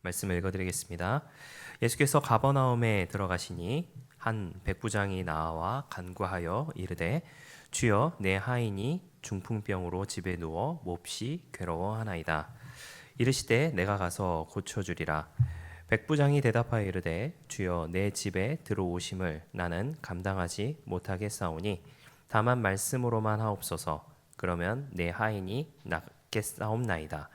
말씀을 읽어드리겠습니다. 예수께서 가버나움에 들어가시니 한 백부장이 나와 간구하여 이르되 주여 내 하인이 중풍병으로 집에 누워 몹시 괴로워하나이다. 이르시되 내가 가서 고쳐주리라. 백부장이 대답하여 이르되 주여 내 집에 들어오심을 나는 감당하지 못하겠사오니 다만 말씀으로만 하옵소서. 그러면 내 하인이 낫겠사옵나이다.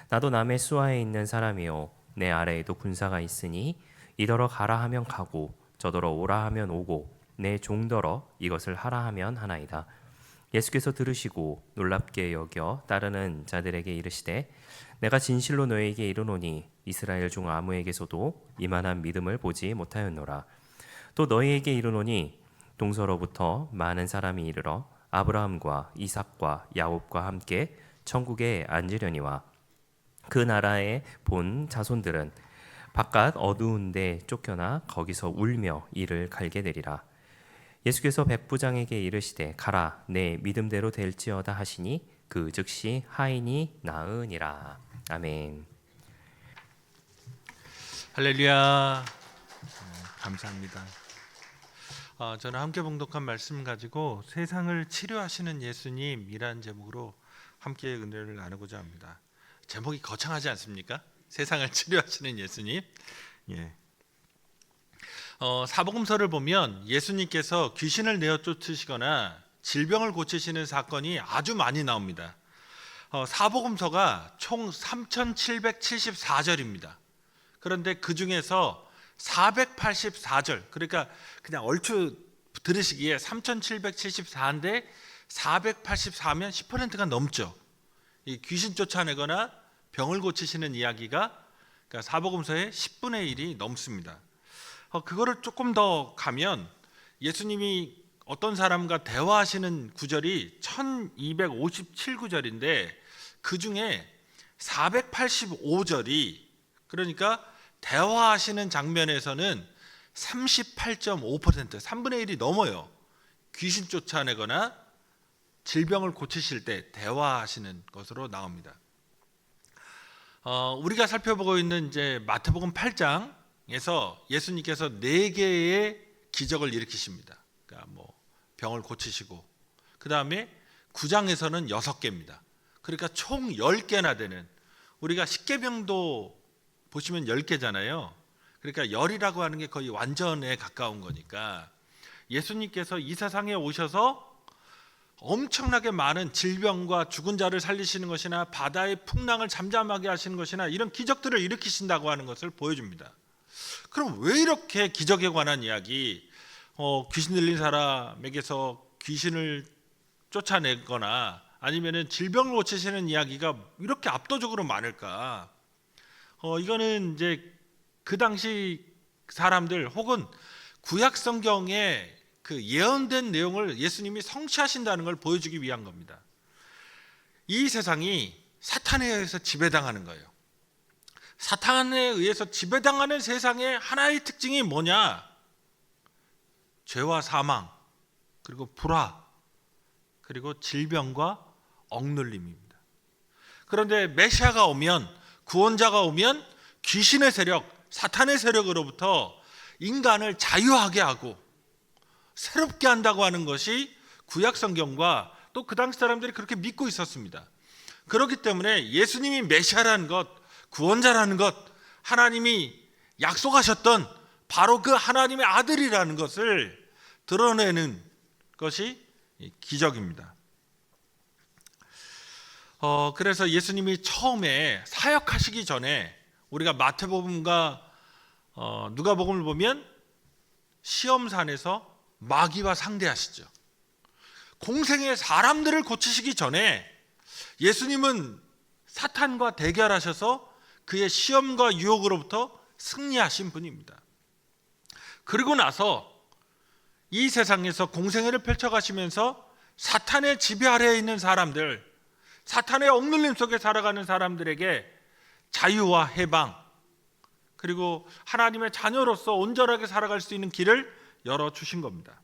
나도 남의 수하에 있는 사람이요 내 아래에도 군사가 있으니 이더러 가라 하면 가고 저더러 오라 하면 오고 내 종더러 이것을 하라 하면 하나이다. 예수께서 들으시고 놀랍게 여겨 따르는 자들에게 이르시되 내가 진실로 너희에게 이르노니 이스라엘 중 아무에게서도 이만한 믿음을 보지 못하였노라. 또 너희에게 이르노니 동서로부터 많은 사람이 이르러 아브라함과 이삭과 야곱과 함께 천국에 앉으려니와 그 나라에 본 자손들은 바깥 어두운 데 쫓겨나 거기서 울며 이를 갈게 되리라. 예수께서 백부장에게 이르시되 가라 내 믿음대로 될지어다 하시니 그 즉시 하인이 나으니라. 아멘. 할렐루야. 감사합니다. 저는 함께 봉독한 말씀 가지고 세상을 치료하시는 예수님이라는 제목으로 함께 은혜를 나누고자 합니다. 제목이 거창하지 않습니까? 세상을 치료하시는 예수님. 예. 사복음서를 보면 예수님께서 귀신을 내어 쫓으시거나 질병을 고치시는 사건이 아주 많이 나옵니다. 사복음서가 총 3774절입니다. 그런데 그 중에서 484절, 그러니까 그냥 얼추 들으시기에 3774인데 484면 10%가 넘죠. 이 귀신 쫓아내거나 병을 고치시는 이야기가 그러니까 사복음서의 10분의 1이 넘습니다. 그거를 조금 더 가면 예수님이 어떤 사람과 대화하시는 구절이 1257구절인데 그 중에 485절이 그러니까 대화하시는 장면에서는 38.5% 3분의 1이 넘어요. 귀신 쫓아내거나 질병을 고치실 때 대화하시는 것으로 나옵니다. 우리가 살펴보고 있는 이제 마태복음 8장에서 예수님께서 4개의 기적을 일으키십니다. 그러니까 뭐 병을 고치시고 그 다음에 9장에서는 6개입니다. 그러니까 총 10개나 되는 우리가 십계명도 보시면 10개잖아요. 그러니까 열이라고 하는 게 거의 완전에 가까운 거니까 예수님께서 이 세상에 오셔서 엄청나게 많은 질병과 죽은 자를 살리시는 것이나 바다의 풍랑을 잠잠하게 하시는 것이나 이런 기적들을 일으키신다고 하는 것을 보여줍니다. 그럼 왜 이렇게 기적에 관한 이야기, 귀신 들린 사람에게서 귀신을 쫓아내거나 아니면은 질병을 고치시는 이야기가 이렇게 압도적으로 많을까? 이거는 이제 그 당시 사람들 혹은 구약 성경에 그 예언된 내용을 예수님이 성취하신다는 걸 보여주기 위한 겁니다. 이 세상이 사탄에 의해서 지배당하는 거예요. 사탄에 의해서 지배당하는 세상의 하나의 특징이 뭐냐? 죄와 사망, 그리고 불화, 그리고 질병과 억눌림입니다. 그런데 메시아가 오면, 구원자가 오면 귀신의 세력, 사탄의 세력으로부터 인간을 자유하게 하고 새롭게 한다고 하는 것이 구약 성경과 또 그 당시 사람들이 그렇게 믿고 있었습니다. 그렇기 때문에 예수님이 메시아라는 것, 구원자라는 것, 하나님이 약속하셨던 바로 그 하나님의 아들이라는 것을 드러내는 것이 기적입니다. 그래서 예수님이 처음에 사역하시기 전에 우리가 마태복음과 누가복음을 보면 시험산에서 마귀와 상대하시죠. 공생의 사람들을 고치시기 전에 예수님은 사탄과 대결하셔서 그의 시험과 유혹으로부터 승리하신 분입니다. 그리고 나서 이 세상에서 공생애를 펼쳐가시면서 사탄의 지배 아래에 있는 사람들, 사탄의 억눌림 속에 살아가는 사람들에게 자유와 해방, 그리고 하나님의 자녀로서 온전하게 살아갈 수 있는 길을 열어주신 겁니다.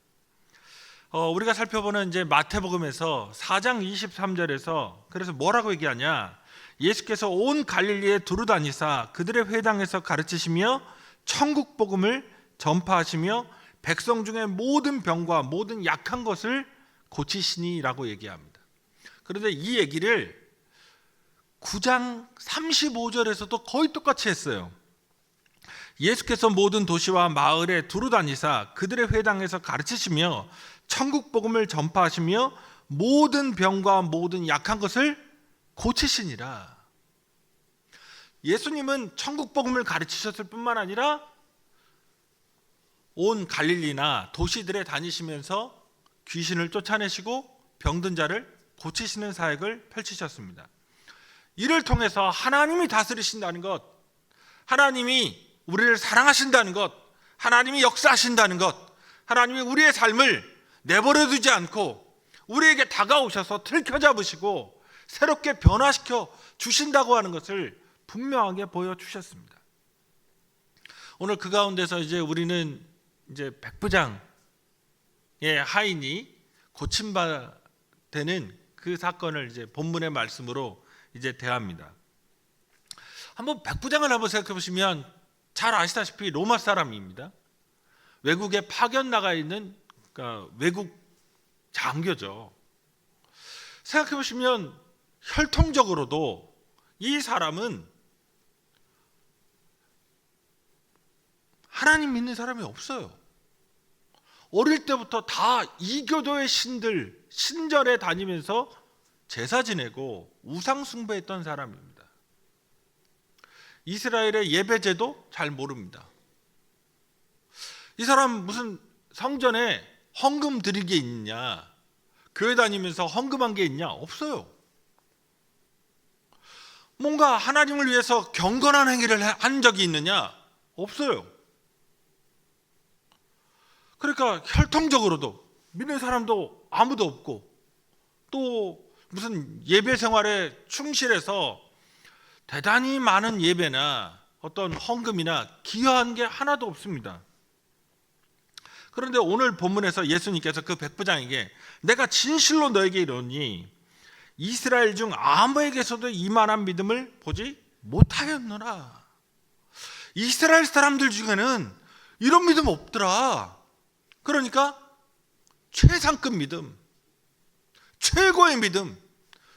우리가 살펴보는 이제 마태복음에서 4장 23절에서 그래서 뭐라고 얘기하냐? 예수께서 온 갈릴리에 두루 다니사 그들의 회당에서 가르치시며 천국 복음을 전파하시며 백성 중에 모든 병과 모든 약한 것을 고치시니라고 얘기합니다. 그런데 이 얘기를 9장 35절에서도 거의 똑같이 했어요. 예수께서 모든 도시와 마을에 두루 다니사 그들의 회당에서 가르치시며 천국 복음을 전파하시며 모든 병과 모든 약한 것을 고치시니라. 예수님은 천국 복음을 가르치셨을 뿐만 아니라 온 갈릴리나 도시들에 다니시면서 귀신을 쫓아내시고 병든 자를 고치시는 사역을 펼치셨습니다. 이를 통해서 하나님이 다스리신다는 것, 하나님이 우리를 사랑하신다는 것, 하나님이 역사하신다는 것, 하나님이 우리의 삶을 내버려 두지 않고 우리에게 다가오셔서 틀켜잡으시고 새롭게 변화시켜 주신다고 하는 것을 분명하게 보여주셨습니다. 오늘 그 가운데서 이제 우리는 이제 백부장의 하인이 고침받는 그 사건을 이제 본문의 말씀으로 이제 대합니다. 한번 백부장을 한번 생각해 보시면 잘 아시다시피 로마 사람입니다. 외국에 파견 나가 있는 그러니까 외국 장교죠. 생각해 보시면 혈통적으로도 이 사람은 하나님 믿는 사람이 없어요. 어릴 때부터 다 이교도의 신들, 신전에 다니면서 제사 지내고 우상 숭배했던 사람입니다. 이스라엘의 예배제도 잘 모릅니다. 이 사람 무슨 성전에 헌금 드릴 게 있냐? 교회 다니면서 헌금한 게 있냐? 없어요. 뭔가 하나님을 위해서 경건한 행위를 한 적이 있느냐? 없어요. 그러니까 혈통적으로도 믿는 사람도 아무도 없고 또 무슨 예배 생활에 충실해서 대단히 많은 예배나 어떤 헌금이나 기여한 게 하나도 없습니다. 그런데 오늘 본문에서 예수님께서 그 백부장에게 내가 진실로 너에게 이르노니 이스라엘 중 아무에게서도 이만한 믿음을 보지 못하였노라. 이스라엘 사람들 중에는 이런 믿음 없더라. 그러니까 최상급 믿음, 최고의 믿음,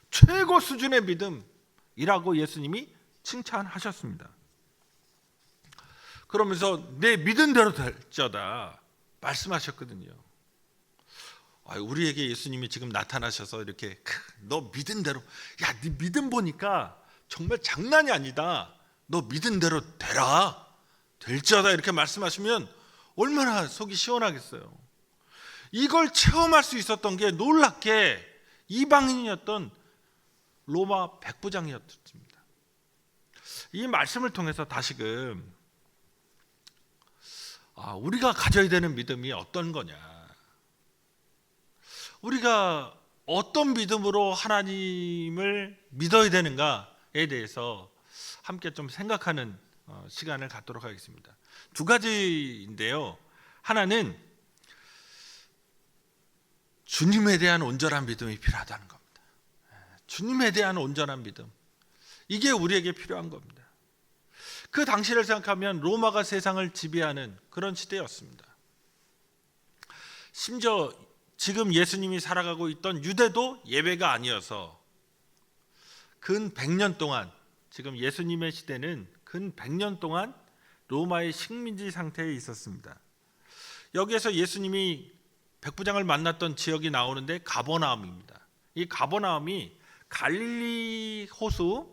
최고 수준의 믿음이라고 예수님이 칭찬하셨습니다. 그러면서 내 믿은 대로 될지어다 말씀하셨거든요. 우리에게 예수님이 지금 나타나셔서 이렇게 너 믿은 대로, 야, 네 믿음 보니까 정말 장난이 아니다. 너 믿은 대로 되라. 될지어다 이렇게 말씀하시면 얼마나 속이 시원하겠어요. 이걸 체험할 수 있었던 게 놀랍게 이방인이었던 로마 백부장이었습니다. 이 말씀을 통해서 다시금 우리가 가져야 되는 믿음이 어떤 거냐, 우리가 어떤 믿음으로 하나님을 믿어야 되는가에 대해서 함께 좀 생각하는 시간을 갖도록 하겠습니다. 두 가지인데요. 하나는 주님에 대한 온전한 믿음이 필요하다는 겁니다. 주님에 대한 온전한 믿음, 이게 우리에게 필요한 겁니다. 그 당시를 생각하면 로마가 세상을 지배하는 그런 시대였습니다. 심지어 지금 예수님이 살아가고 있던 유대도 예외가 아니어서 근 100년 동안, 지금 예수님의 시대는 근 100년 동안 로마의 식민지 상태에 있었습니다. 여기에서 예수님이 백부장을 만났던 지역이 나오는데 가버나움입니다. 이 가버나움이 갈릴리 호수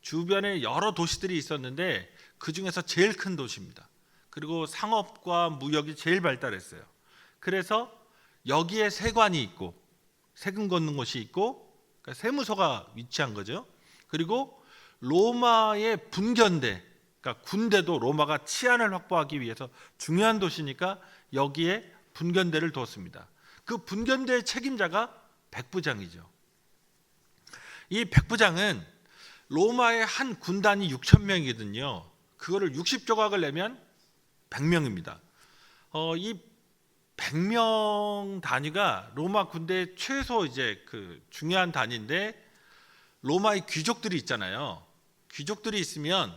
주변에 여러 도시들이 있었는데 그 중에서 제일 큰 도시입니다. 그리고 상업과 무역이 제일 발달했어요. 그래서 여기에 세관이 있고 세금 걷는 곳이 있고, 그러니까 세무서가 위치한 거죠. 그리고 로마의 분견대, 그러니까 군대도 로마가 치안을 확보하기 위해서 중요한 도시니까 여기에 분견대를 뒀습니다. 그 분견대의 책임자가 백부장이죠. 이 백부장은 로마의 한 군단이 6,000명이거든요. 그거를 60조각을 내면 100명입니다. 이 100명 단위가 로마 군대의 최소 이제 그 중요한 단위인데 로마의 귀족들이 있잖아요. 귀족들이 있으면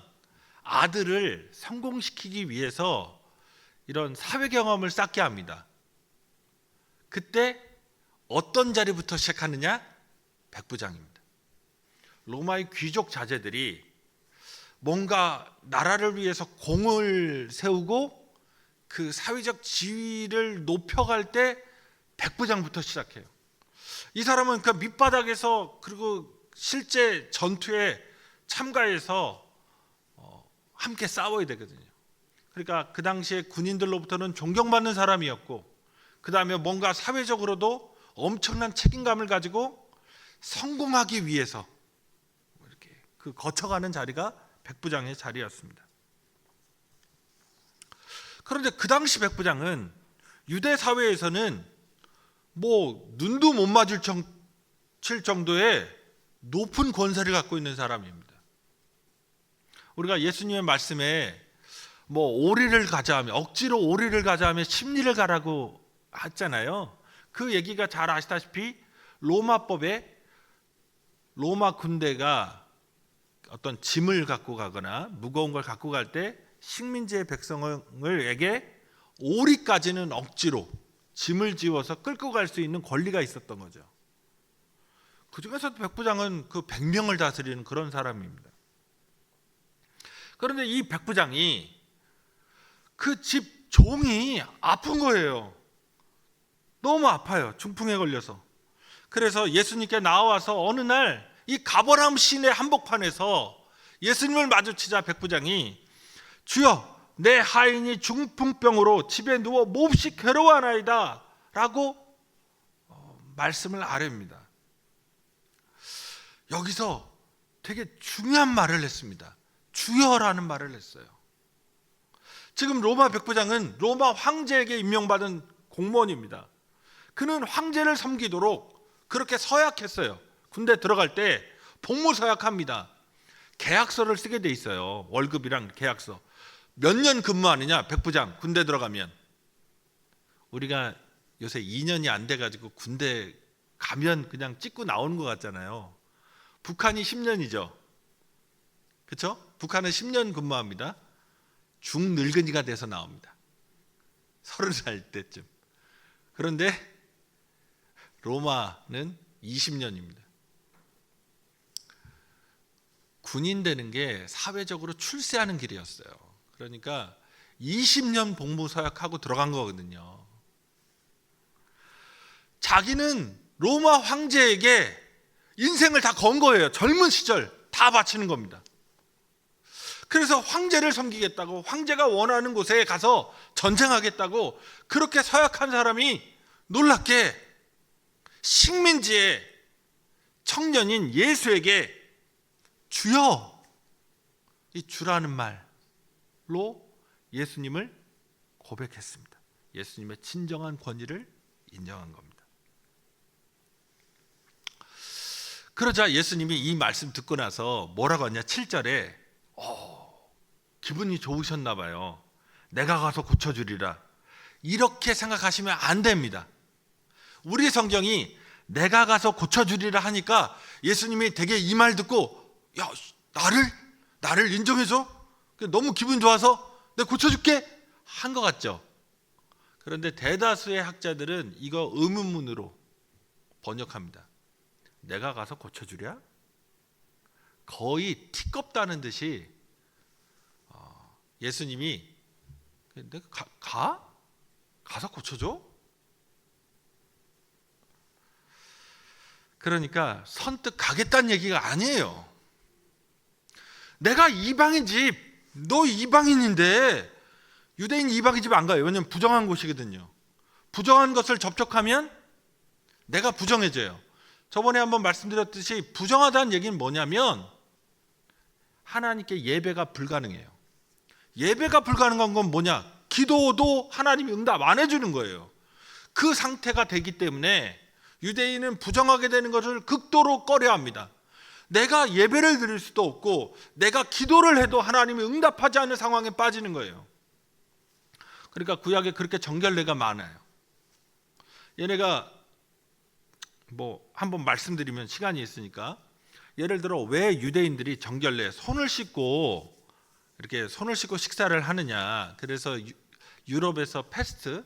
아들을 성공시키기 위해서 이런 사회 경험을 쌓게 합니다. 그때 어떤 자리부터 시작하느냐? 백부장입니다. 로마의 귀족 자제들이 뭔가 나라를 위해서 공을 세우고 그 사회적 지위를 높여갈 때 백부장부터 시작해요. 이 사람은 그 밑바닥에서 그리고 실제 전투에 참가해서 함께 싸워야 되거든요. 그러니까 그 당시에 군인들로부터는 존경받는 사람이었고, 그 다음에 뭔가 사회적으로도 엄청난 책임감을 가지고 성공하기 위해서 이렇게 그 거쳐가는 자리가 백부장의 자리였습니다. 그런데 그 당시 백부장은 유대 사회에서는 뭐 눈도 못 마주칠 정도의 높은 권세를 갖고 있는 사람입니다. 우리가 예수님의 말씀에 뭐 오리를 가자 하면, 억지로 오리를 가자 하면 십리를 가라고 했잖아요. 그 얘기가 잘 아시다시피 로마법에 로마 군대가 어떤 짐을 갖고 가거나 무거운 걸 갖고 갈 때 식민지의 백성에게 오리까지는 억지로 짐을 지워서 끌고 갈 수 있는 권리가 있었던 거죠. 그 중에서도 백부장은 그 100명을 다스리는 그런 사람입니다. 그런데 이 백부장이 그 집 종이 아픈 거예요. 너무 아파요. 중풍에 걸려서. 그래서 예수님께 나와서 어느 날 이 가버나움 시내 한복판에서 예수님을 마주치자 백부장이 주여, 내 하인이 중풍병으로 집에 누워 몹시 괴로워하나이다 라고 말씀을 아뢰입니다. 여기서 되게 중요한 말을 했습니다. 주여라는 말을 했어요. 지금 로마 백부장은 로마 황제에게 임명받은 공무원입니다. 그는 황제를 섬기도록 그렇게 서약했어요. 군대 들어갈 때 복무 서약합니다. 계약서를 쓰게 돼 있어요. 월급이랑 계약서. 몇 년 근무하느냐, 백부장 군대 들어가면. 우리가 요새 2년이 안 돼가지고 군대 가면 그냥 찍고 나오는 것 같잖아요. 북한이 10년이죠. 그렇죠? 북한은 10년 근무합니다. 중늙은이가 돼서 나옵니다. 30살 때쯤. 그런데 로마는 20년입니다. 군인 되는 게 사회적으로 출세하는 길이었어요. 그러니까 20년 복무 서약하고 들어간 거거든요. 자기는 로마 황제에게 인생을 다 건 거예요. 젊은 시절 다 바치는 겁니다. 그래서 황제를 섬기겠다고, 황제가 원하는 곳에 가서 전쟁하겠다고 그렇게 서약한 사람이 놀랍게 식민지의 청년인 예수에게 주여, 이 주라는 말로 예수님을 고백했습니다. 예수님의 진정한 권위를 인정한 겁니다. 그러자 예수님이 이 말씀 듣고 나서 뭐라고 하냐, 7절에 기분이 좋으셨나 봐요. 내가 가서 고쳐주리라. 이렇게 생각하시면 안 됩니다. 우리 성경이 내가 가서 고쳐주리라 하니까 예수님이 되게 이 말 듣고, 야, 나를 인정해줘? 너무 기분 좋아서 내가 고쳐줄게? 한 것 같죠? 그런데 대다수의 학자들은 이거 의문문으로 번역합니다. 내가 가서 고쳐주랴? 거의 티껍다는 듯이 예수님이 내가 가서 고쳐줘? 그러니까 선뜻 가겠다는 얘기가 아니에요. 내가 이방인 집, 너 이방인인데 유대인 이방인 집 안 가요. 왜냐하면 부정한 곳이거든요. 부정한 것을 접촉하면 내가 부정해져요. 저번에 한번 말씀드렸듯이 부정하다는 얘기는 뭐냐면 하나님께 예배가 불가능해요. 예배가 불가능한 건 뭐냐? 기도도 하나님이 응답 안 해주는 거예요. 그 상태가 되기 때문에 유대인은 부정하게 되는 것을 극도로 꺼려합니다. 내가 예배를 드릴 수도 없고 내가 기도를 해도 하나님이 응답하지 않는 상황에 빠지는 거예요. 그러니까 구약에 그렇게 정결례가 많아요. 얘네가 뭐 한번 말씀드리면 시간이 있으니까 예를 들어 왜 유대인들이 정결례 손을 씻고 이렇게 손을 씻고 식사를 하느냐. 그래서 유럽에서 패스트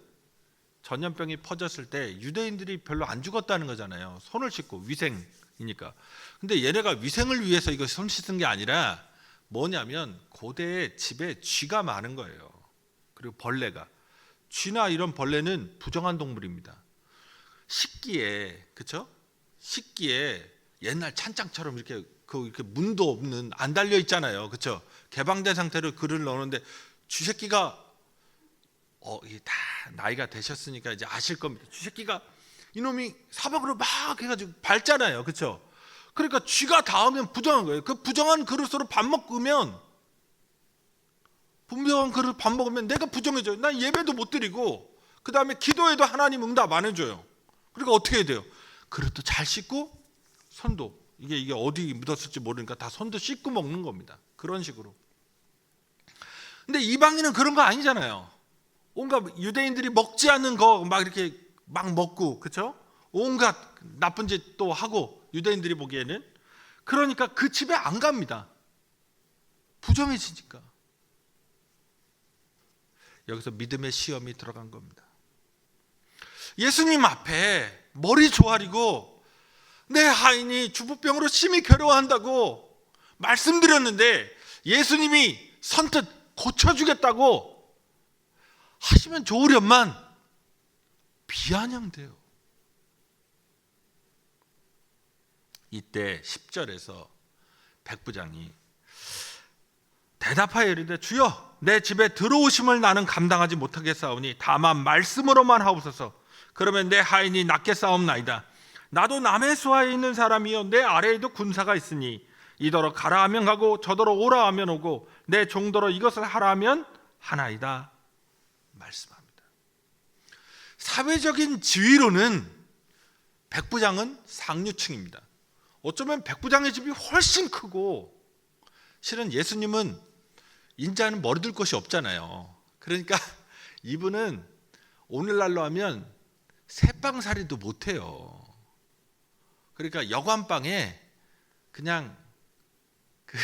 전염병이 퍼졌을 때 유대인들이 별로 안 죽었다는 거잖아요. 손을 씻고 위생이니까. 근데 얘네가 위생을 위해서 이거 손 씻은 게 아니라 뭐냐면 고대에 집에 쥐가 많은 거예요. 그리고 벌레가. 쥐나 이런 벌레는 부정한 동물입니다. 식기에, 그렇죠? 식기에 옛날 찬장처럼 이렇게 문도 없는 안 달려 있잖아요. 그렇죠? 개방된 상태로 글을 넣는데 쥐새끼가 이게 다 나이가 되셨으니까 이제 아실 겁니다. 쥐새끼가 이놈이 사방으로 막 해가지고 밟잖아요. 그렇죠? 그러니까 쥐가 닿으면 부정한 거예요. 그 부정한 그릇으로 밥 먹으면 분명한 그릇 밥 먹으면 내가 부정해져요. 난 예배도 못 드리고 그 다음에 기도해도 하나님 응답 안 해줘요. 그러니까 어떻게 해야 돼요? 그릇도 잘 씻고 손도 이게 어디 묻었을지 모르니까 다 손도 씻고 먹는 겁니다. 그런 식으로. 근데 이방인은 그런 거 아니잖아요. 온갖 유대인들이 먹지 않는 거 막 이렇게 막 먹고, 그렇죠? 온갖 나쁜 짓도 하고 유대인들이 보기에는. 그러니까 그 집에 안 갑니다. 부정해지니까. 여기서 믿음의 시험이 들어간 겁니다. 예수님 앞에 머리 조아리고 내 하인이 주부병으로 심히 괴로워한다고 말씀드렸는데 예수님이 선뜻 고쳐주겠다고 하시면 좋으련만 비아냥돼요. 이때 10절에서 백부장이 대답하여 이르되 주여 내 집에 들어오심을 나는 감당하지 못하겠사오니 다만 말씀으로만 하옵소서. 그러면 내 하인이 낫겠사옵나이다. 나도 남의 수하에 있는 사람이요 내 아래에도 군사가 있으니 이더러 가라 하면 가고 저더러 오라 하면 오고 내 종더러 이것을 하라 하면 하나이다 말씀합니다. 사회적인 지위로는 백부장은 상류층입니다. 어쩌면 백부장의 집이 훨씬 크고 실은 예수님은 인자는 머리 둘 곳이 없잖아요. 그러니까 이분은 오늘날로 하면 새빵살이도 못해요. 그러니까 여관방에 그냥 그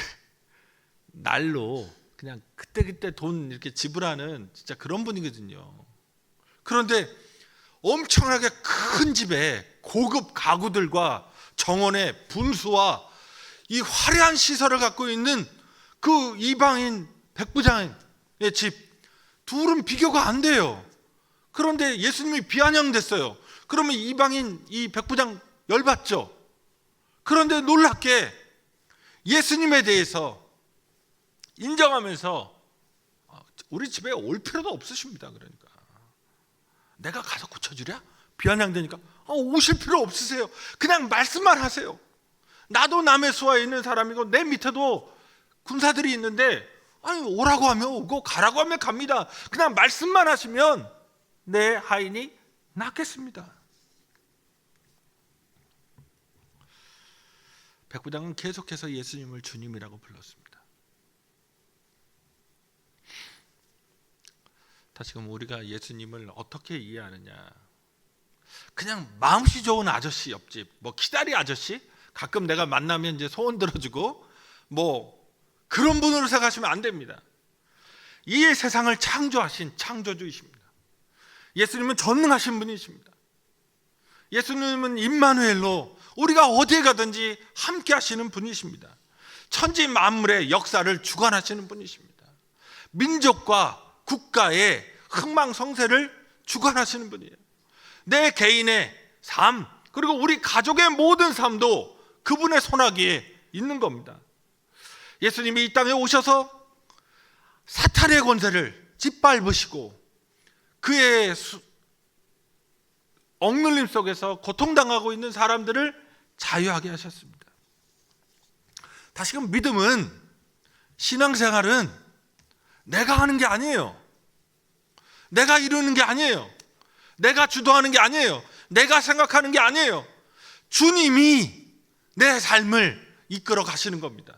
날로 그냥 그때그때 돈 이렇게 지불하는 진짜 그런 분이거든요. 그런데 엄청나게 큰 집에 고급 가구들과 정원의 분수와 이 화려한 시설을 갖고 있는 그 이방인 백부장의 집 둘은 비교가 안 돼요. 그런데 예수님이 비아냥됐어요. 그러면 이방인 이 백부장 열받죠. 그런데 놀랍게 예수님에 대해서 인정하면서 우리 집에 올 필요도 없으십니다. 그러니까 내가 가서 고쳐주랴? 비아냥되니까 오실 필요 없으세요. 그냥 말씀만 하세요. 나도 남의 수하에 있는 사람이고 내 밑에도 군사들이 있는데 오라고 하면 오고 가라고 하면 갑니다. 그냥 말씀만 하시면 내 하인이 낫겠습니다. 백부장은 계속해서 예수님을 주님이라고 불렀습니다. 다시금 우리가 예수님을 어떻게 이해하느냐? 그냥 마음씨 좋은 아저씨 옆집, 뭐 기다리 아저씨, 가끔 내가 만나면 이제 소원 들어주고 뭐 그런 분으로 생각하시면 안 됩니다. 이 세상을 창조하신 창조주이십니다. 예수님은 전능하신 분이십니다. 예수님은 임마누엘로 우리가 어디에 가든지 함께 하시는 분이십니다. 천지 만물의 역사를 주관하시는 분이십니다. 민족과 국가의 흥망성쇠를 주관하시는 분이에요. 내 개인의 삶 그리고 우리 가족의 모든 삶도 그분의 손아귀에 있는 겁니다. 예수님이 이 땅에 오셔서 사탄의 권세를 짓밟으시고 그의 억눌림 속에서 고통당하고 있는 사람들을 자유하게 하셨습니다. 다시금 믿음은, 신앙생활은 내가 하는 게 아니에요. 내가 이루는 게 아니에요. 내가 주도하는 게 아니에요. 내가 생각하는 게 아니에요. 주님이 내 삶을 이끌어 가시는 겁니다.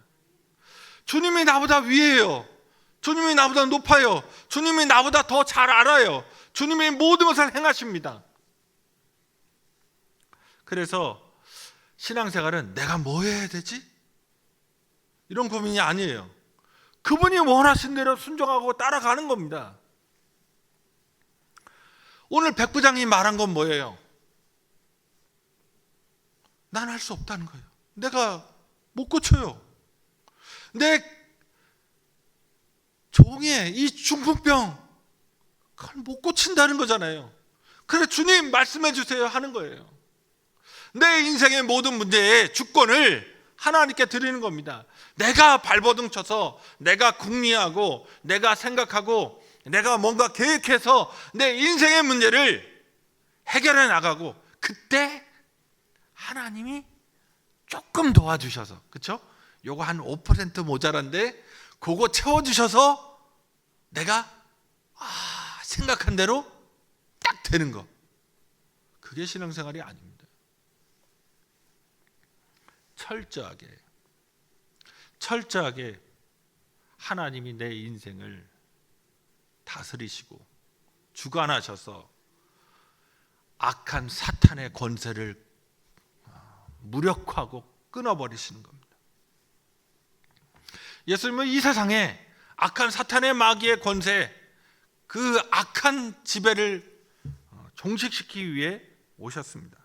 주님이 나보다 위에요. 주님이 나보다 높아요. 주님이 나보다 더 잘 알아요. 주님이 모든 것을 행하십니다. 그래서 신앙생활은 내가 뭐 해야 되지? 이런 고민이 아니에요. 그분이 원하신 대로 순종하고 따라가는 겁니다. 오늘 백부장이 말한 건 뭐예요? 난 할 수 없다는 거예요. 내가 못 고쳐요. 내 종의 이 중풍병 그걸 못 고친다는 거잖아요. 그래 주님 말씀해 주세요 하는 거예요. 내 인생의 모든 문제의 주권을 하나님께 드리는 겁니다. 내가 발버둥 쳐서 내가 궁리하고 내가 생각하고 내가 뭔가 계획해서 내 인생의 문제를 해결해 나가고, 그때 하나님이 조금 도와주셔서, 그렇죠? 요거 한 5% 모자란데 그거 채워주셔서 내가 생각한 대로 딱 되는 거, 그게 신앙생활이 아닙니다. 철저하게 하나님이 내 인생을 다스리시고 주관하셔서 악한 사탄의 권세를 무력화하고 끊어버리시는 겁니다. 예수님은 이 세상에 악한 사탄의 마귀의 권세, 그 악한 지배를 종식시키기 위해 오셨습니다.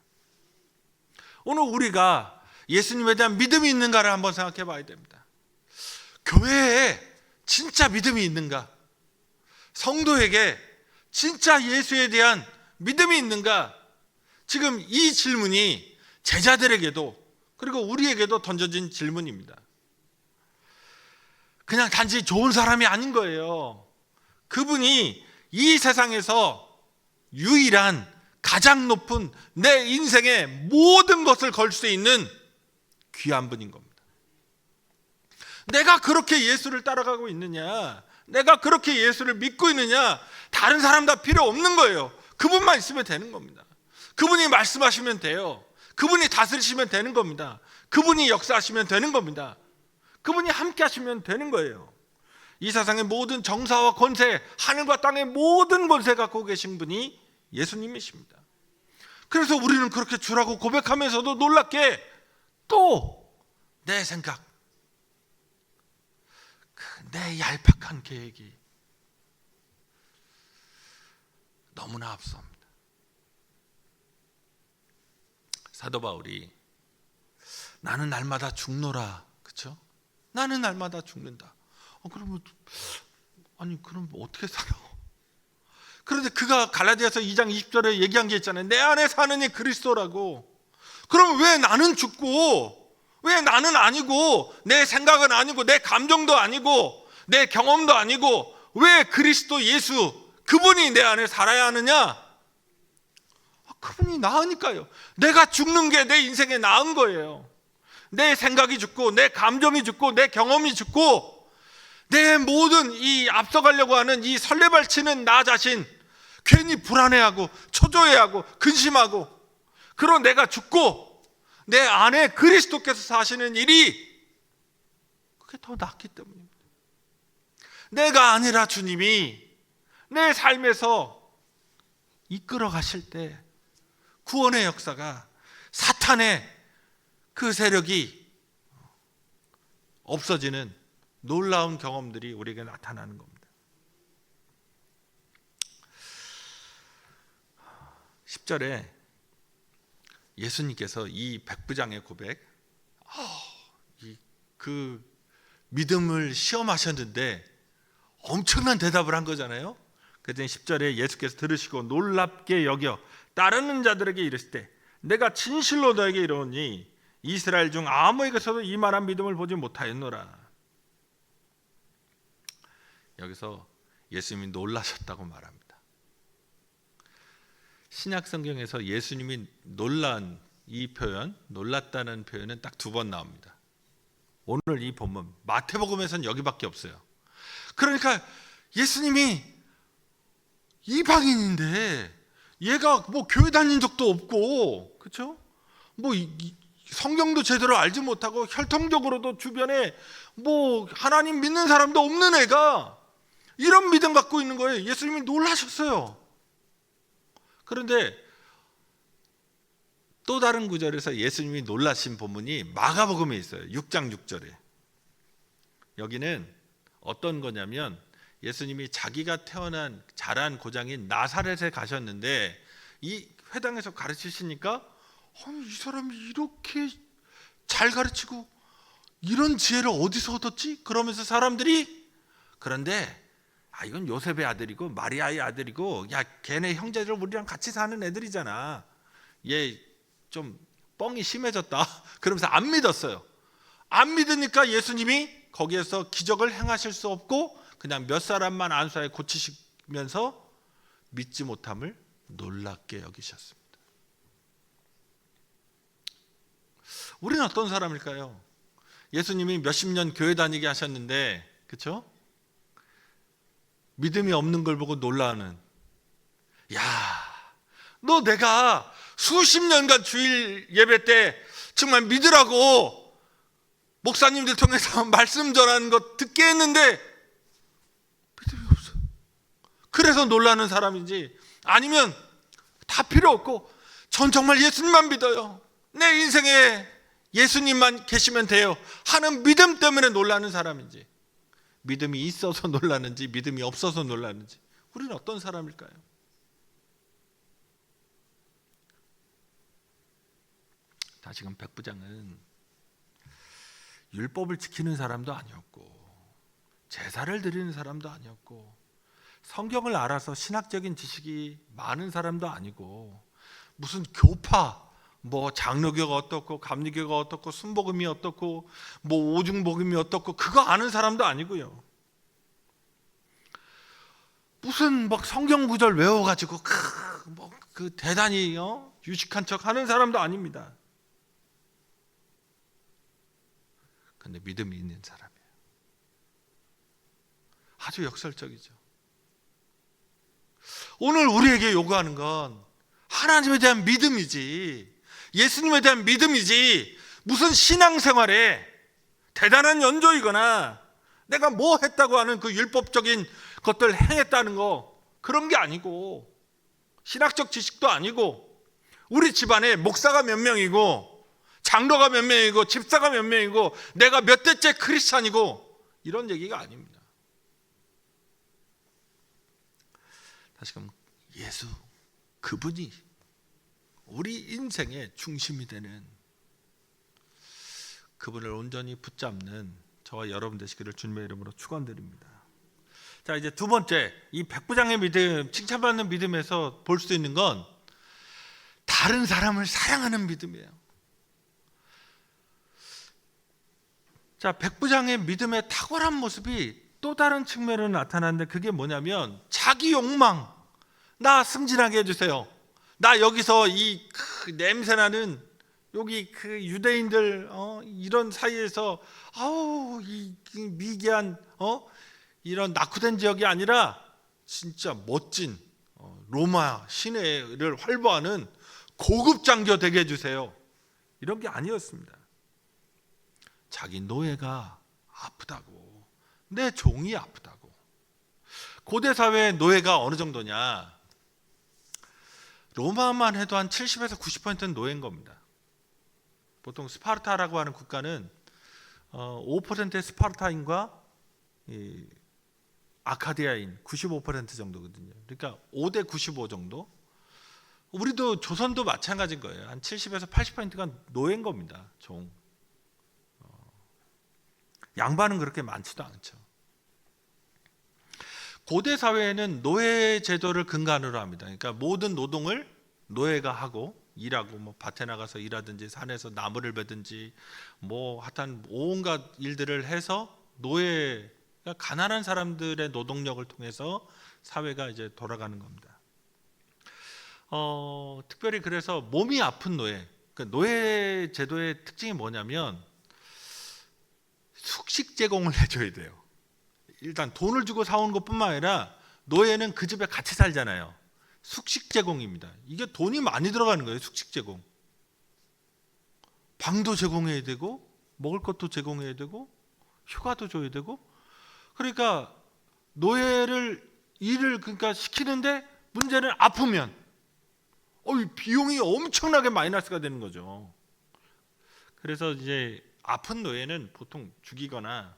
오늘 우리가 예수님에 대한 믿음이 있는가를 한번 생각해 봐야 됩니다. 교회에 진짜 믿음이 있는가? 성도에게 진짜 예수에 대한 믿음이 있는가? 지금 이 질문이 제자들에게도 그리고 우리에게도 던져진 질문입니다. 그냥 단지 좋은 사람이 아닌 거예요. 그분이 이 세상에서 유일한 가장 높은 내 인생의 모든 것을 걸 수 있는 귀한 분인 겁니다. 내가 그렇게 예수를 따라가고 있느냐, 내가 그렇게 예수를 믿고 있느냐, 다른 사람 다 필요 없는 거예요. 그분만 있으면 되는 겁니다. 그분이 말씀하시면 돼요. 그분이 다스리시면 되는 겁니다. 그분이 역사하시면 되는 겁니다. 그분이 함께 하시면 되는 거예요. 이 세상의 모든 정사와 권세, 하늘과 땅의 모든 권세 갖고 계신 분이 예수님이십니다. 그래서 우리는 그렇게 주라고 고백하면서도 놀랍게 또 내 생각, 내 얄팍한 계획이 너무나 앞섭니다. 사도 바울이 나는 날마다 죽노라, 그렇죠? 나는 날마다 죽는다. 그러면 그럼 어떻게 살아? 그런데 그가 갈라디아서 2장 20절에 얘기한 게 있잖아요. 내 안에 사는 이 그리스도라고. 그럼 왜 나는 죽고, 왜 나는 아니고, 내 생각은 아니고, 내 감정도 아니고, 내 경험도 아니고, 왜 그리스도 예수 그분이 내 안에 살아야 하느냐? 그분이 나으니까요. 내가 죽는 게 내 인생에 나은 거예요. 내 생각이 죽고, 내 감정이 죽고, 내 경험이 죽고, 내 모든 이 앞서가려고 하는 이 설레발치는 나 자신, 괜히 불안해하고 초조해하고 근심하고, 그런 내가 죽고 내 안에 그리스도께서 사시는 일이 그게 더 낫기 때문입니다. 내가 아니라 주님이 내 삶에서 이끌어 가실 때 구원의 역사가, 사탄의 그 세력이 없어지는 놀라운 경험들이 우리에게 나타나는 겁니다. 10절에 예수님께서 이 백부장의 고백, 그 믿음을 시험하셨는데 엄청난 대답을 한 거잖아요. 그랬더니 10절에 예수께서 들으시고 놀랍게 여겨 따르는 자들에게 이르실 때, 내가 진실로 너에게 이르노니 이스라엘 중 아무에게서도 이만한 믿음을 보지 못하였노라. 여기서 예수님이 놀라셨다고 말합니다. 신약 성경에서 예수님이 놀란 이 표현, 놀랐다는 표현은 딱 2번 나옵니다. 오늘 이 본문 마태복음에서는 여기밖에 없어요. 그러니까 예수님이 이방인인데 얘가 뭐 교회 다닌 적도 없고, 그렇죠? 뭐 성경도 제대로 알지 못하고 혈통적으로도 주변에 뭐 하나님 믿는 사람도 없는 애가 이런 믿음 갖고 있는 거예요. 예수님이 놀라셨어요. 그런데 또 다른 구절에서 예수님이 놀라신 본문이 마가복음에 있어요. 6장 6절에. 여기는 어떤 거냐면 예수님이 자기가 자란 고장인 나사렛에 가셨는데 이 회당에서 가르치시니까 아니, 이 사람이 이렇게 잘 가르치고 이런 지혜를 어디서 얻었지? 그러면서 사람들이 그런데 이건 요셉의 아들이고 마리아의 아들이고 야 걔네 형제들 우리랑 같이 사는 애들이잖아. 얘 좀 뻥이 심해졌다. 그러면서 안 믿었어요. 안 믿으니까 예수님이 거기에서 기적을 행하실 수 없고 그냥 몇 사람만 안수하여 고치시면서 믿지 못함을 놀랍게 여기셨습니다. 우리는 어떤 사람일까요? 예수님이 몇십 년 교회 다니게 하셨는데 그렇죠? 믿음이 없는 걸 보고 놀라는 야, 너 내가 수십 년간 주일 예배 때 정말 믿으라고 목사님들 통해서 말씀 전하는 거 듣게 했는데 믿음이 없어. 그래서 놀라는 사람인지 아니면 다 필요 없고 전 정말 예수님만 믿어요. 내 인생에 예수님만 계시면 돼요 하는 믿음 때문에 놀라는 사람인지 믿음이 있어서 놀라는지 믿음이 없어서 놀라는지 우리는 어떤 사람일까요? 다시금 백부장은 율법을 지키는 사람도 아니었고 제사를 드리는 사람도 아니었고 성경을 알아서 신학적인 지식이 많은 사람도 아니고 무슨 교파 뭐 장로교가 어떻고 감리교가 어떻고 순복음이 어떻고 뭐 오중복음이 어떻고 그거 아는 사람도 아니고요. 무슨 막 성경 구절 외워가지고 그 대단히 유식한 척 하는 사람도 아닙니다. 근데 믿음이 있는 사람이에요. 아주 역설적이죠. 오늘 우리에게 요구하는 건 하나님에 대한 믿음이지 예수님에 대한 믿음이지 무슨 신앙생활에 대단한 연조이거나 내가 뭐 했다고 하는 그 율법적인 것들 행했다는 거 그런 게 아니고 신학적 지식도 아니고 우리 집안에 목사가 몇 명이고 장로가 몇 명이고 집사가 몇 명이고 내가 몇 대째 크리스찬이고 이런 얘기가 아닙니다. 다시금 예수 그분이 우리 인생의 중심이 되는 그분을 온전히 붙잡는 저와 여러분 되시기를 주님의 이름으로 축원드립니다. 자 이제 두 번째 이 백부장의 믿음 칭찬받는 믿음에서 볼 수 있는 건 다른 사람을 사랑하는 믿음이에요. 자 백부장의 믿음의 탁월한 모습이 또 다른 측면으로 나타나는데 그게 뭐냐면 자기 욕망 나 승진하게 해주세요. 나 여기서 이 냄새나는 여기 그 유대인들 이런 사이에서 이 미개한 이런 낙후된 지역이 아니라 진짜 멋진 로마 시내를 활보하는 고급 장교 되게 해주세요. 이런 게 아니었습니다. 자기 노예가 아프다고 내 종이 아프다고. 고대 사회의 노예가 어느 정도냐 로마만 해도 한 70에서 90%는 노예인 겁니다. 보통 스파르타라고 하는 국가는 5%의 스파르타인과 아카디아인 95% 정도거든요. 그러니까 5대 95 정도. 우리도 조선도 마찬가지인 거예요. 한 70에서 80%가 노예인 겁니다. 종. 양반은 그렇게 많지도 않죠. 고대 사회에는 노예 제도를 근간으로 합니다. 그러니까 모든 노동을 노예가 하고 일하고 뭐 밭에 나가서 일하든지 산에서 나무를 베든지 뭐 하여튼 온갖 일들을 해서 노예가 가난한 사람들의 노동력을 통해서 사회가 이제 돌아가는 겁니다. 특별히 그래서 몸이 아픈 노예. 그러니까 노예 제도의 특징이 뭐냐면 숙식 제공을 해줘야 돼요. 일단 돈을 주고 사오는 것뿐만 아니라 노예는 그 집에 같이 살잖아요. 숙식 제공입니다. 이게 돈이 많이 들어가는 거예요. 숙식 제공. 방도 제공해야 되고 먹을 것도 제공해야 되고 휴가도 줘야 되고 그러니까 노예를 일을 그러니까 시키는데 문제는 아프면 비용이 엄청나게 마이너스가 되는 거죠. 그래서 이제 아픈 노예는 보통 죽이거나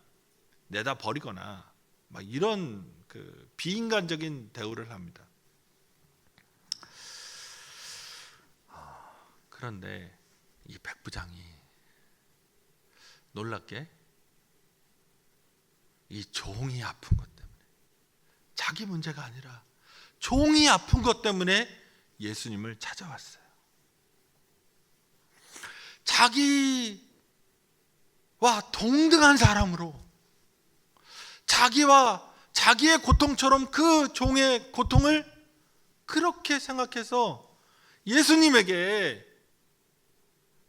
내다 버리거나 막 이런 그 비인간적인 대우를 합니다. 그런데 이 백부장이 놀랍게 이 종이 아픈 것 때문에, 자기 문제가 아니라 종이 아픈 것 때문에 예수님을 찾아왔어요. 자기와 동등한 사람으로, 자기의 고통처럼 그 종의 고통을 그렇게 생각해서 예수님에게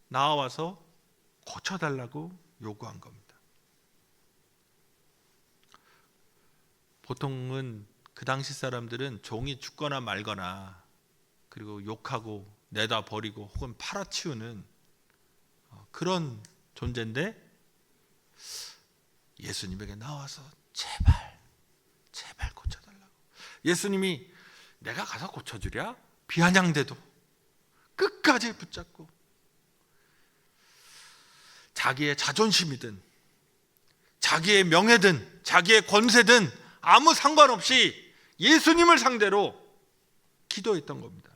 나와서 고쳐달라고 요구한 겁니다. 보통은 그 당시 사람들은 종이 죽거나 말거나 그리고 욕하고 내다 버리고 혹은 팔아치우는 그런 존재인데, 예수님에게 나와서 제발 고쳐달라고. 예수님이 내가 가서 고쳐주랴? 비아냥대도 끝까지 붙잡고 자기의 자존심이든 자기의 명예든 자기의 권세든 아무 상관없이 예수님을 상대로 기도했던 겁니다.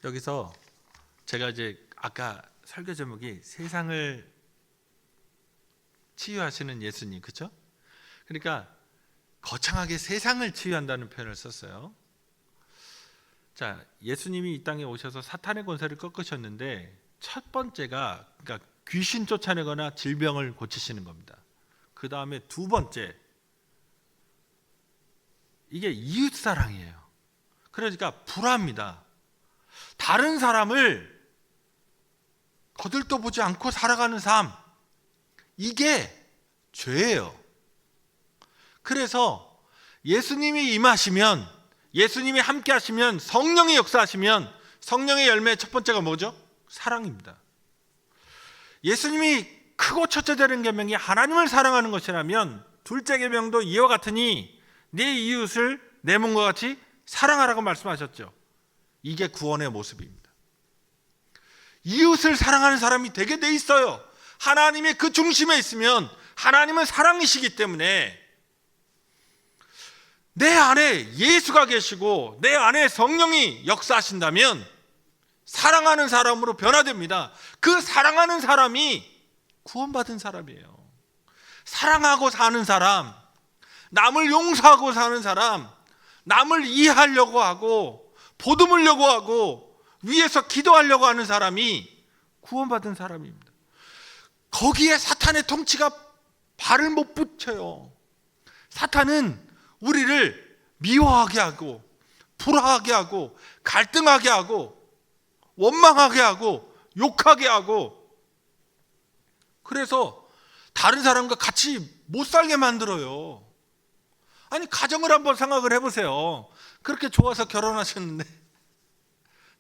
여기서 제가 이제 아까 설교 제목이 세상을 치유하시는 예수님, 그렇죠? 그러니까 거창하게 세상을 치유한다는 표현을 썼어요. 자, 예수님이 이 땅에 오셔서 사탄의 권세를 꺾으셨는데 첫 번째가 그러니까 귀신 쫓아내거나 질병을 고치시는 겁니다. 그 다음에 두 번째, 이게 이웃사랑이에요. 그러니까 불화입니다. 다른 사람을 거들떠보지 않고 살아가는 삶, 이게 죄예요. 그래서 예수님이 임하시면, 예수님이 함께 하시면, 성령이 역사하시면 성령의 열매의 첫 번째가 뭐죠? 사랑입니다. 예수님이 크고 첫째 되는 계명이 하나님을 사랑하는 것이라면 둘째 계명도 이와 같으니 네 이웃을 내 몸과 같이 사랑하라고 말씀하셨죠. 이게 구원의 모습입니다. 이웃을 사랑하는 사람이 되게 돼 있어요. 하나님의 그 중심에 있으면, 하나님은 사랑이시기 때문에 내 안에 예수가 계시고 내 안에 성령이 역사하신다면 사랑하는 사람으로 변화됩니다. 그 사랑하는 사람이 구원받은 사람이에요. 사랑하고 사는 사람, 남을 용서하고 사는 사람, 남을 이해하려고 하고 보듬으려고 하고 위에서 기도하려고 하는 사람이 구원받은 사람입니다. 거기에 사탄의 통치가 발을 못 붙여요. 사탄은 우리를 미워하게 하고 불화하게 하고 갈등하게 하고 원망하게 하고 욕하게 하고, 그래서 다른 사람과 같이 못 살게 만들어요. 아니, 가정을 한번 생각을 해보세요. 그렇게 좋아서 결혼하셨는데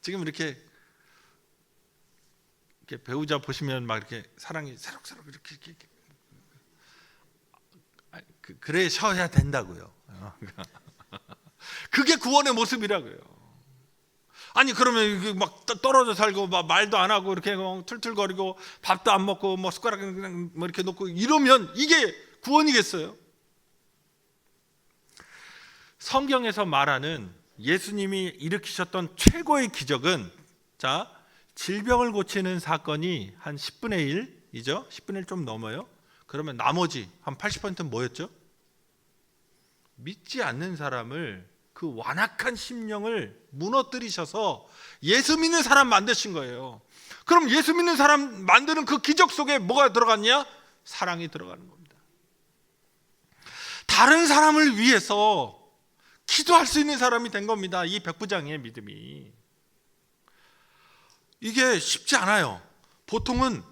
지금 이렇게 배우자 보시면 막 이렇게 사랑이 새록새록 이렇게 그러셔야 된다고요. 그게 구원의 모습이라고요. 아니, 그러면 막 떨어져 살고 막 말도 안 하고 이렇게 툴툴거리고 밥도 안 먹고 뭐 숟가락 그냥 뭐 이렇게 놓고 이러면 이게 구원이겠어요? 성경에서 말하는 예수님이 일으키셨던 최고의 기적은, 자, 질병을 고치는 사건이 한 10분의 1이죠. 10분의 1 좀 넘어요. 그러면 나머지 한 80%는 뭐였죠? 믿지 않는 사람을, 그 완악한 심령을 무너뜨리셔서 예수 믿는 사람 만드신 거예요. 그럼 예수 믿는 사람 만드는 그 기적 속에 뭐가 들어갔냐? 사랑이 들어가는 겁니다. 다른 사람을 위해서 기도할 수 있는 사람이 된 겁니다. 이 백부장의 믿음이. 이게 쉽지 않아요. 보통은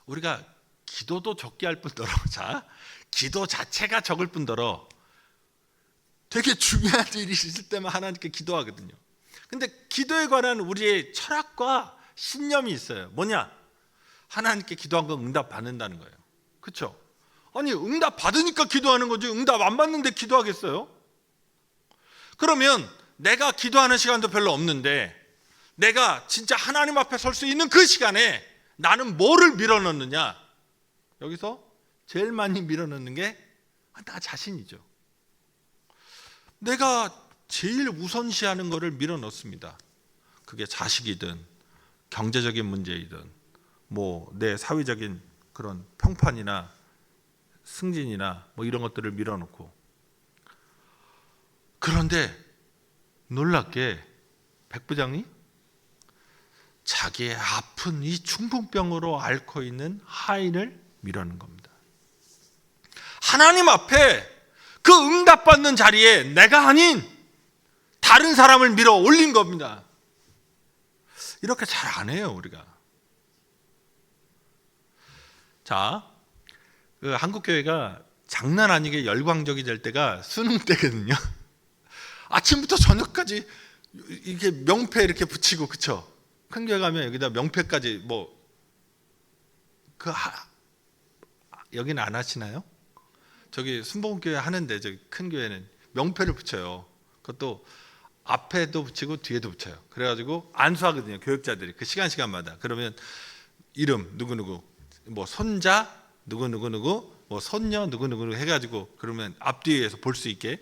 우리가 기도도 적게 할 뿐더러, 자, 기도 자체가 적을 뿐더러 되게 중요한 일이 있을 때만 하나님께 기도하거든요. 근데 기도에 관한 우리의 철학과 신념이 있어요. 뭐냐? 하나님께 기도한 건 응답 받는다는 거예요. 그렇죠? 아니, 응답 받으니까 기도하는 거지 응답 안 받는데 기도하겠어요? 그러면 내가 기도하는 시간도 별로 없는데 내가 진짜 하나님 앞에 설 수 있는 그 시간에 나는 뭐를 밀어넣느냐? 여기서 제일 많이 밀어넣는 게 나 자신이죠. 내가 제일 우선시하는 것을 밀어넣습니다. 그게 자식이든 경제적인 문제이든 뭐 내 사회적인 그런 평판이나 승진이나 뭐 이런 것들을 밀어넣고, 그런데 놀랍게 백부장이 자기의 아픈 이 중풍병으로 앓고 있는 하인을 밀어넣는 겁니다. 하나님 앞에 그 응답받는 자리에 내가 아닌 다른 사람을 밀어 올린 겁니다. 이렇게 잘 안 해요, 우리가. 자, 그 한국교회가 장난 아니게 열광적이 될 때가 수능 때거든요. 아침부터 저녁까지 이렇게 명패 이렇게 붙이고, 그쵸? 큰 교회 가면 여기다 명패까지 여기는 안 하시나요? 저기 순복음교회 하는데 저기 큰 교회는 명패를 붙여요. 그것도 앞에도 붙이고 뒤에도 붙여요. 그래가지고 안수하거든요, 교육자들이. 그 시간마다. 그러면 이름 누구누구, 뭐 손자 누구누구누구, 뭐 손녀 누구누구 해가지고, 그러면 앞뒤에서 볼 수 있게.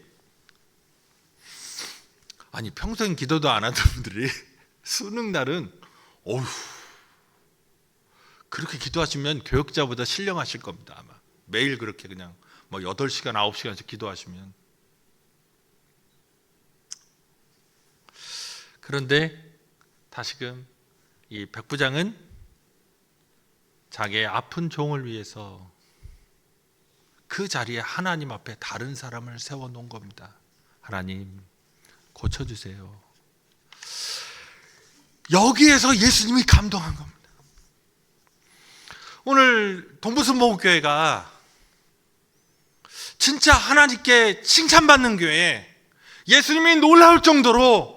아니, 평생 기도도 안 하던 분들이 수능 날은 어휴, 그렇게 기도하시면 교육자보다 신령하실 겁니다, 아마. 매일 그렇게 그냥 뭐 8시간 9시간씩 기도하시면. 그런데 다시금 이 백부장은 자기의 아픈 종을 위해서 그 자리에 하나님 앞에 다른 사람을 세워놓은 겁니다. 하나님, 고쳐주세요. 여기에서 예수님이 감동한 겁니다. 오늘 동부순복음교회가 진짜 하나님께 칭찬받는 교회, 예수님이 놀라울 정도로,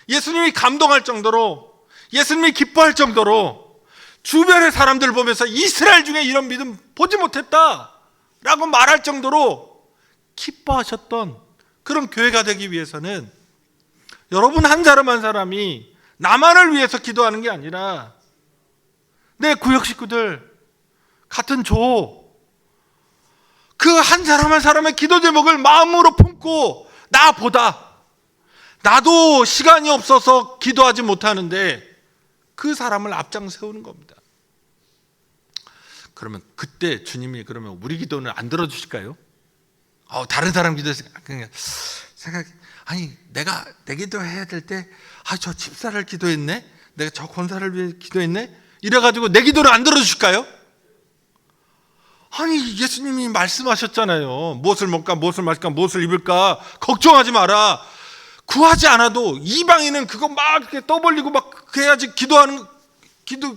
예수님이 감동할 정도로, 예수님이 기뻐할 정도로 주변의 사람들 보면서 이스라엘 중에 이런 믿음 보지 못했다 라고 말할 정도로 기뻐하셨던 그런 교회가 되기 위해서는 여러분 한 사람 한 사람이 나만을 위해서 기도하는 게 아니라 내 구역 식구들, 같은 조, 그 한 사람 한 사람의 기도 제목을 마음으로 품고, 나도 시간이 없어서 기도하지 못하는데 그 사람을 앞장 세우는 겁니다. 그러면 그때 주님이 그러면 우리 기도는 안 들어주실까요? 다른 사람 기도 그냥 아니, 내가 내 기도해야 될 때 저 집사를 기도했네, 내가 저 권사를 위해 기도했네, 이래가지고 내 기도를 안 들어주실까요? 아니, 예수님이 말씀하셨잖아요. 무엇을 먹을까, 무엇을 마실까, 무엇을 입을까 걱정하지 마라. 구하지 않아도 이방인은 그거 막 이렇게 떠벌리고 막 해야지, 기도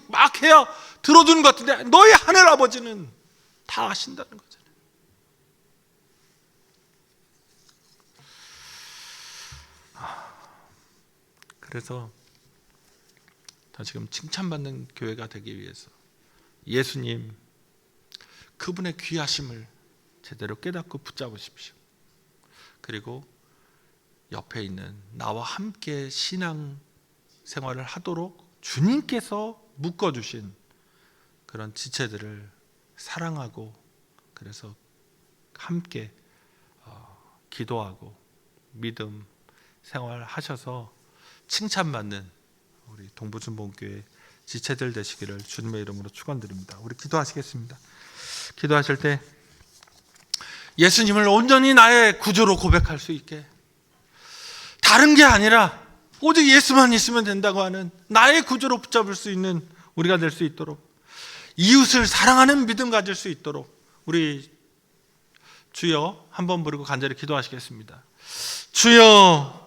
막 해야 들어주는 것 같은데 너희 하늘 아버지는 다 아신다는 거잖아요. 그래서 다시금 칭찬받는 교회가 되기 위해서 예수님, 그분의 귀하심을 제대로 깨닫고 붙잡으십시오. 그리고 옆에 있는 나와 함께 신앙 생활을 하도록 주님께서 묶어주신 그런 지체들을 사랑하고, 그래서 함께 기도하고 믿음 생활하셔서 칭찬받는 우리 동부순복음교회 지체들 되시기를 주님의 이름으로 축원드립니다. 우리 기도하시겠습니다. 기도하실 때 예수님을 온전히 나의 구주로 고백할 수 있게, 다른 게 아니라 오직 예수만 있으면 된다고 하는 나의 구주로 붙잡을 수 있는 우리가 될 수 있도록, 이웃을 사랑하는 믿음 가질 수 있도록 우리 주여 한번 부르고 간절히 기도하시겠습니다. 주여,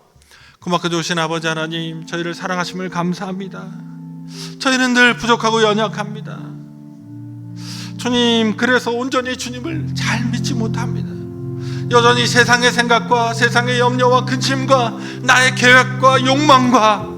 고맙고 좋으신 아버지 하나님, 저희를 사랑하심을 감사합니다. 저희는 늘 부족하고 연약합니다. 주님, 그래서 온전히 주님을 잘 믿지 못합니다. 여전히 세상의 생각과 세상의 염려와 근심과 나의 계획과 욕망과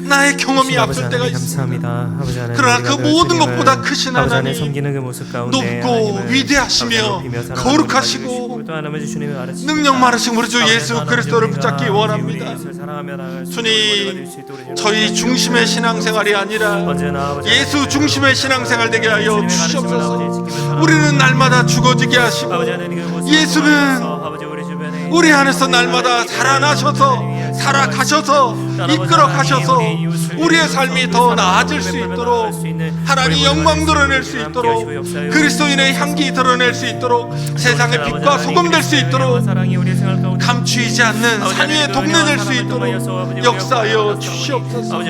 나의 경험이 아버지 앞설 때가 하나님 있습니다. 감사합니다. 아버지 하나님, 그러나 우리가 그 늘 모든 주님을 것보다 크신 아버지 하나님 하나님, 섬기는 그 모습 가운데 높고 하나님을 위대하시며 아버지 높이며 사랑하는 거룩하시고 우리가 이루시고 또 하나님의 주님의 가르치심 능력 많으신 우리 주 아버지 예수 하나님, 그리스도를 우리가 붙잡기 우리 원합니다. 이웃을 사랑하며 나아갈 수 있도록 주님, 모두가 될수 있도록 주님 저희 중심의 신앙생활이 아니라 언제나 아버지 예수 하나님, 중심의 신앙생활 되게 하여 주님의 주시옵소서. 가르침을 아버지 지키며 우리는 살아가는 날마다 죽어지게 하시고 아버지 하나님 그 모습을 예수는 보면서 아버지 우리 주변에 우리 안에서 날마다 살아나셔서 살아가셔서 이끌어 가셔서 우리의 삶이 더 나아질 수 있도록 하나님 영광 드러낼 수 있도록 그리스도인의 향기 드러낼 수 있도록 세상의 빛과 소금 될 수 있도록 감추이지 않는 산위에 동네 될 수 있도록 역사하여 주시옵소서.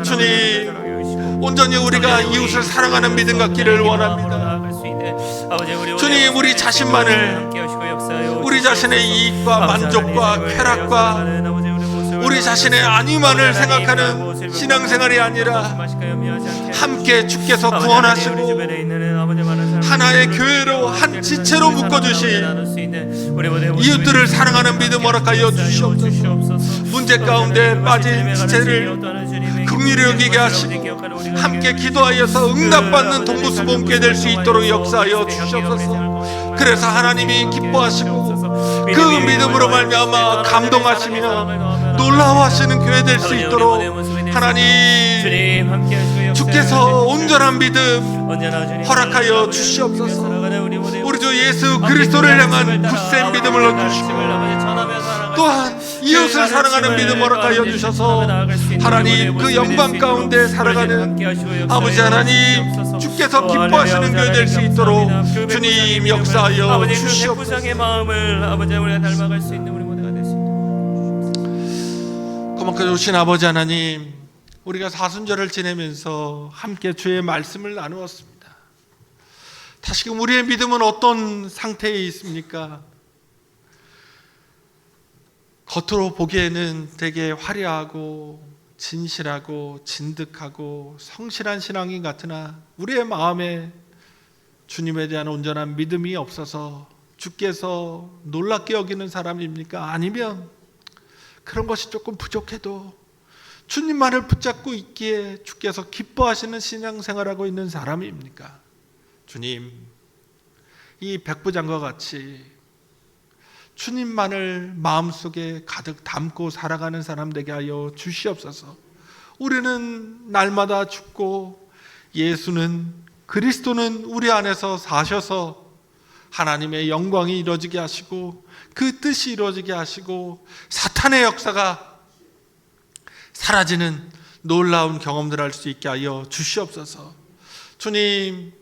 주님, 온전히 우리가 이웃을 사랑하는 믿음 갖기를 원합니다. 주님, 우리 자신만을 우리 자신의 이익과 만족과 쾌락과 우리 자신의 안위만을 생각하는 신앙생활이 아니라 함께 주께서 구원하시고 하나의 교회로 한 지체로 묶어주신 이웃들을 사랑하는 믿음 허락하여 주시옵소서. 문제 가운데 빠진 지체를 긍휼히 여기게 하시고 함께 기도하여서 응답받는 동부수범께 될 수 있도록 역사하여 주시옵소서. 그래서 하나님이 기뻐하시고 그 믿음으로 말미암아 감동하시며 놀라워하시는 교회 될 수 있도록 하나님 주께서 온전한 믿음 허락하여 주시옵소서. 우리 주 예수 그리스도를 향한 굳센 믿음을 얻으시고 또한 이웃을 사랑하는 믿음 허락하여 주셔서 하나님 그 영광 가운데 살아가는 아버지 하나님 주께서 기뻐하시는 교회 될 수 있도록 주님 역사하여 주시옵소서. 고맙게 주신 아버지 하나님, 우리가 사순절을 지내면서 함께 주의 말씀을 나누었습니다. 다시금 우리의 믿음은 어떤 상태에 있습니까? 겉으로 보기에는 되게 화려하고 진실하고 진득하고 성실한 신앙인 같으나 우리의 마음에 주님에 대한 온전한 믿음이 없어서 주께서 놀랍게 여기는 사람입니까? 아니면 그런 것이 조금 부족해도 주님만을 붙잡고 있기에 주께서 기뻐하시는 신앙생활하고 있는 사람입니까? 주님, 이 백부장과 같이 주님만을 마음속에 가득 담고 살아가는 사람 되게 하여 주시옵소서. 우리는 날마다 죽고 예수는 그리스도는 우리 안에서 사셔서 하나님의 영광이 이루어지게 하시고 그 뜻이 이루어지게 하시고 사탄의 역사가 사라지는 놀라운 경험들을 할 수 있게 하여 주시옵소서. 주님,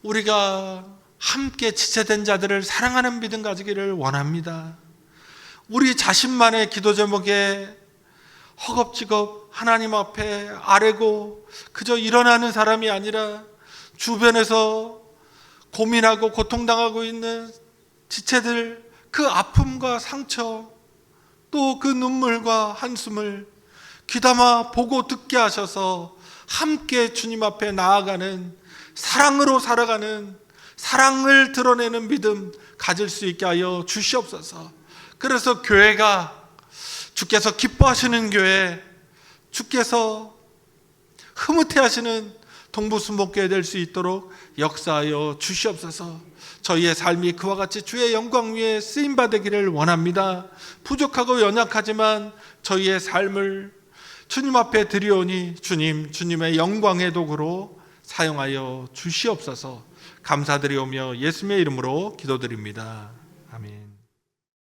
우리가 함께 지체된 자들을 사랑하는 믿음 가지기를 원합니다. 우리 자신만의 기도 제목에 허겁지겁 하나님 앞에 아뢰고 그저 일어나는 사람이 아니라 주변에서 고민하고 고통당하고 있는 지체들, 그 아픔과 상처, 또 그 눈물과 한숨을 귀담아 보고 듣게 하셔서 함께 주님 앞에 나아가는, 사랑으로 살아가는, 사랑을 드러내는 믿음 가질 수 있게 하여 주시옵소서. 그래서 교회가 주께서 기뻐하시는 교회, 주께서 흐뭇해하시는 동부순복교회 될 수 있도록 역사하여 주시옵소서. 저희의 삶이 그와 같이 주의 영광 위에 쓰임받기를 원합니다. 부족하고 연약하지만 저희의 삶을 주님 앞에 드리오니 주님의 영광의 도구로 사용하여 주시옵소서. 감사드리오며 예수님의 이름으로 기도드립니다. 아멘.